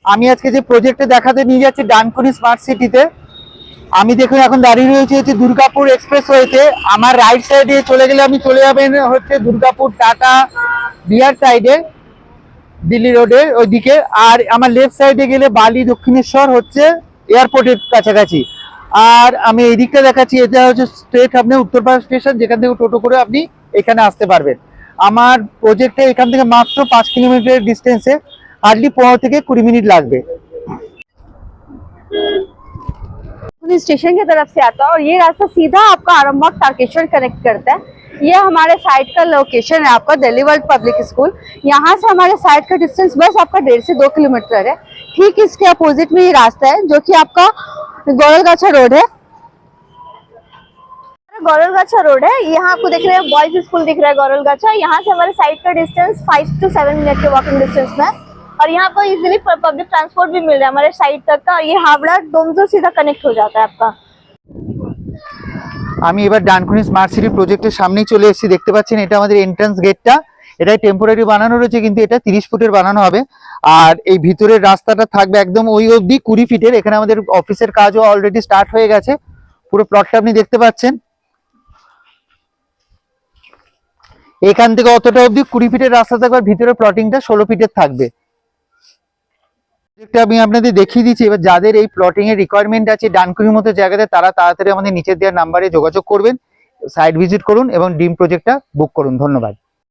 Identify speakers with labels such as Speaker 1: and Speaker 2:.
Speaker 1: আমি আজকে যে প্রজেক্টে দেখাতে নিয়ে যাচ্ছি ডানকুনি স্মার্ট সিটিতে, আমি দেখুন এখন দাঁড়িয়ে রয়েছে হচ্ছে দুর্গাপুর এক্সপ্রেসওয়েতে। আমার রাইট সাইডে চলে গেলে আমি চলে যাবেন হচ্ছে দুর্গাপুর টাটা বিহার সাইডে, দিল্লি রোডের ওইদিকে। আর আমার লেফট সাইডে গেলে বালি দক্ষিণেশ্বর হচ্ছে এয়ারপোর্টের কাছাকাছি। আর আমি এই দিকটা দেখাচ্ছি, এটা হচ্ছে স্ট্রেট আপনি উত্তরপাড়া স্টেশন, যেখান থেকে টোটো করে আপনি এখানে আসতে পারবেন। আমার প্রজেক্টে এখান থেকে মাত্র 5 কিলোমিটার ডিস্টেন্সে, হার্ডলি 15 থেকে 20 मिनट লাগবে।
Speaker 2: स्टेशन की तरफ से आता है और ये रास्ता सीधा आपका आरामबाग तारकेश्वर कनेक्ट करता है। ये हमारे साइट का लोकेशन है, आपका दिल्ली वर्ल्ड पब्लिक स्कूल। यहाँ से हमारे साइट का डिस्टेंस बस आपका 1.5 से 2 किलोमीटर है। ठीक इसके अपोजिट में ये रास्ता है जो कि आपका गौरलगाछा रोड है। गौरलगाछा रोड है, यहाँ आपको दिख रहा है बॉयज स्कूल दिख रहा है गौरलगाछा। यहाँ से हमारे साइट का डिस्टेंस 5 से 7 मिनट के वॉकिंग डिस्टेंस में है। और यहाँ पर इजीली पब्लिक ट्रांसपोर्ट भी मिल रहा है हमारे साइट तक का। ये हावड़ा डोमजो सीधा कनेक्ट हो जाता है आपका।
Speaker 1: আমি এবার ডানকুনি স্মার্ট সিটি প্রজেক্টের সামনেই চলে এসেছি। দেখতে পাচ্ছেন এটা আমাদের এন্ট্রান্স গেটটা। এটা টেম্পোরারি বানানো রয়েছে, কিন্তু এটা 30 ফুটের বানানো হবে। আর এই ভিতরের রাস্তাটা থাকবে একদম ওই অবধি 20 ফিটের। এখানে আমাদের অফিসের কাজও অলরেডি স্টার্ট হয়ে গেছে। পুরো প্লটটা আপনি দেখতে পাচ্ছেন। এখান থেকে অতটা অবধি 20 ফিটের রাস্তা থাকবে, আর ভিতরে প্লটিংটা 16 ফিটের থাকবে। আমি আপনাদের দেখিয়ে দিচ্ছি। এবার যাদের এই প্লটিং এর রিকোয়ারমেন্ট আছে ডানকুনির মতো জায়গাতে, তারা তাড়াতাড়ি আমাদের নিচে দেওয়া নাম্বারে যোগাযোগ করবেন, সাইট ভিজিট করুন এবং ড্রিম প্রজেক্টটা বুক করুন। ধন্যবাদ।